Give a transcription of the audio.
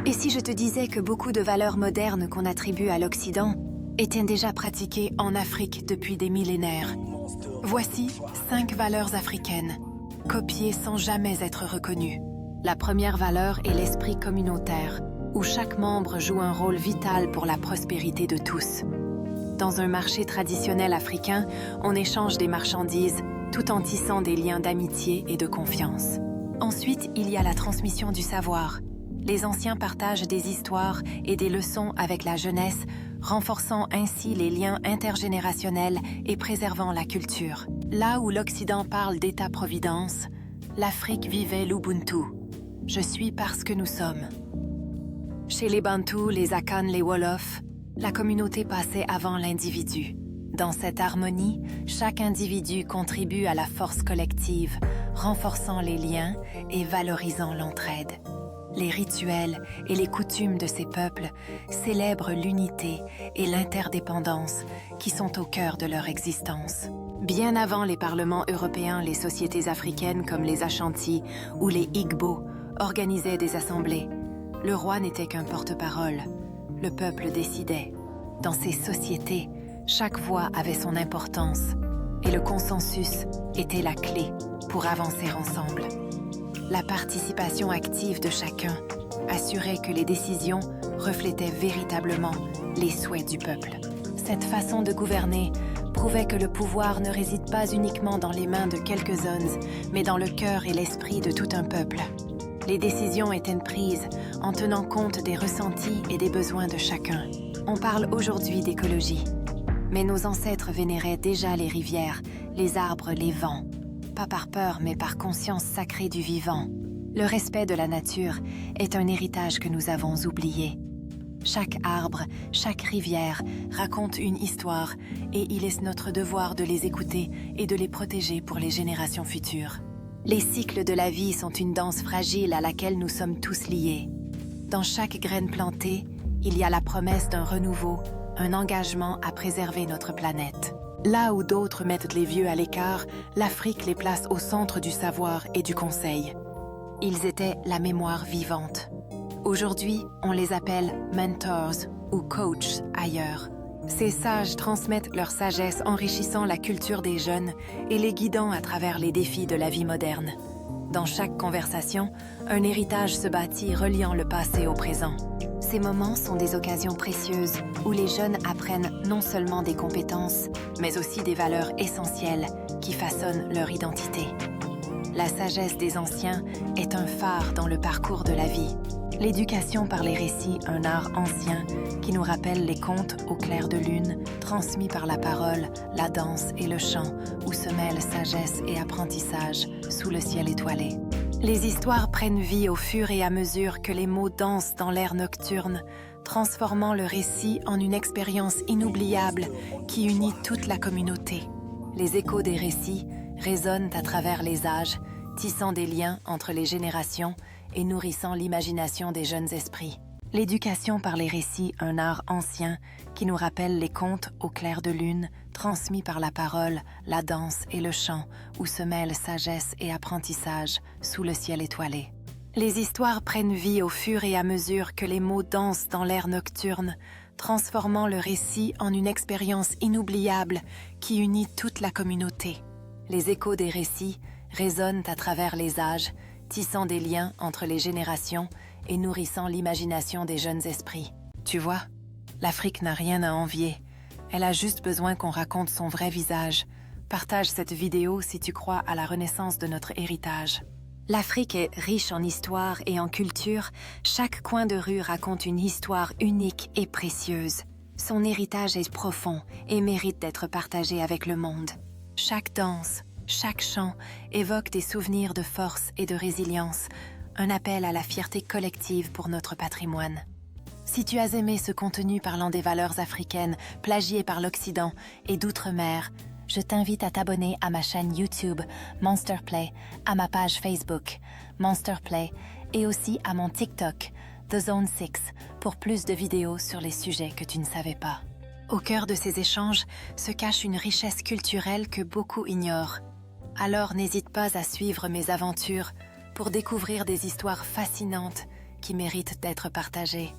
Et si je te disais que beaucoup de valeurs modernes qu'on attribue à l'Occident étaient déjà pratiquées en Afrique depuis des millénaires? Voici 5 valeurs africaines, copiées sans jamais être reconnues. La première valeur est l'esprit communautaire, où chaque membre joue un rôle vital pour la prospérité de tous. Dans un marché traditionnel africain, on échange des marchandises tout en tissant des liens d'amitié et de confiance. Ensuite, il y a la transmission du savoir. Les anciens partagent des histoires et des leçons avec la jeunesse, renforçant ainsi les liens intergénérationnels et préservant la culture. Là où l'Occident parle d'État-providence, l'Afrique vivait l'Ubuntu. Je suis parce que nous sommes. Chez les Bantous, les Akans, les Wolofs, la communauté passait avant l'individu. Dans cette harmonie, chaque individu contribue à la force collective, renforçant les liens et valorisant l'entraide. Les rituels et les coutumes de ces peuples célèbrent l'unité et l'interdépendance qui sont au cœur de leur existence. Bien avant les parlements européens, les sociétés africaines comme les Ashanti ou les Igbo organisaient des assemblées. Le roi n'était qu'un porte-parole. Le peuple décidait. Dans ces sociétés, chaque voix avait son importance et le consensus était la clé pour avancer ensemble. La participation active de chacun assurait que les décisions reflétaient véritablement les souhaits du peuple. Cette façon de gouverner prouvait que le pouvoir ne réside pas uniquement dans les mains de quelques-uns, mais dans le cœur et l'esprit de tout un peuple. Les décisions étaient prises en tenant compte des ressentis et des besoins de chacun. On parle aujourd'hui d'écologie, mais nos ancêtres vénéraient déjà les rivières, les arbres, les vents. Pas par peur, mais par conscience sacrée du vivant. Le respect de la nature est un héritage que nous avons oublié. Chaque arbre, chaque rivière raconte une histoire et il est notre devoir de les écouter et de les protéger pour les générations futures. Les cycles de la vie sont une danse fragile à laquelle nous sommes tous liés. Dans chaque graine plantée, il y a la promesse d'un renouveau, un engagement à préserver notre planète. Là où d'autres mettent les vieux à l'écart, l'Afrique les place au centre du savoir et du conseil. Ils étaient la mémoire vivante. Aujourd'hui, on les appelle mentors ou coachs ailleurs. Ces sages transmettent leur sagesse enrichissant la culture des jeunes et les guidant à travers les défis de la vie moderne. Dans chaque conversation, un héritage se bâtit reliant le passé au présent. Ces moments sont des occasions précieuses où les jeunes apprennent non seulement des compétences, mais aussi des valeurs essentielles qui façonnent leur identité. La sagesse des anciens est un phare dans le parcours de la vie. L'éducation par les récits, un art ancien qui nous rappelle les contes au clair de lune, transmis par la parole, la danse et le chant, où se mêlent sagesse et apprentissage sous le ciel étoilé. Les histoires prennent vie au fur et à mesure que les mots dansent dans l'air nocturne, transformant le récit en une expérience inoubliable qui unit toute la communauté. Les échos des récits résonnent à travers les âges, tissant des liens entre les générations et nourrissant l'imagination des jeunes esprits. L'éducation par les récits, un art ancien qui nous rappelle les contes au clair de lune, transmis par la parole, la danse et le chant, où se mêlent sagesse et apprentissage sous le ciel étoilé. Les histoires prennent vie au fur et à mesure que les mots dansent dans l'air nocturne, transformant le récit en une expérience inoubliable qui unit toute la communauté. Les échos des récits résonnent à travers les âges, tissant des liens entre les générations et nourrissant l'imagination des jeunes esprits. Tu vois, l'Afrique n'a rien à envier. Elle a juste besoin qu'on raconte son vrai visage. Partage cette vidéo si tu crois à la renaissance de notre héritage. L'Afrique est riche en histoire et en culture. Chaque coin de rue raconte une histoire unique et précieuse. Son héritage est profond et mérite d'être partagé avec le monde. Chaque danse, chaque chant évoque des souvenirs de force et de résilience, un appel à la fierté collective pour notre patrimoine. Si tu as aimé ce contenu parlant des valeurs africaines, plagié par l'Occident et d'outre-mer, je t'invite à t'abonner à ma chaîne YouTube Monster Play, à ma page Facebook Monster Play et aussi à mon TikTok The Zone 6 pour plus de vidéos sur les sujets que tu ne savais pas. Au cœur de ces échanges se cache une richesse culturelle que beaucoup ignorent. Alors n'hésite pas à suivre mes aventures pour découvrir des histoires fascinantes qui méritent d'être partagées.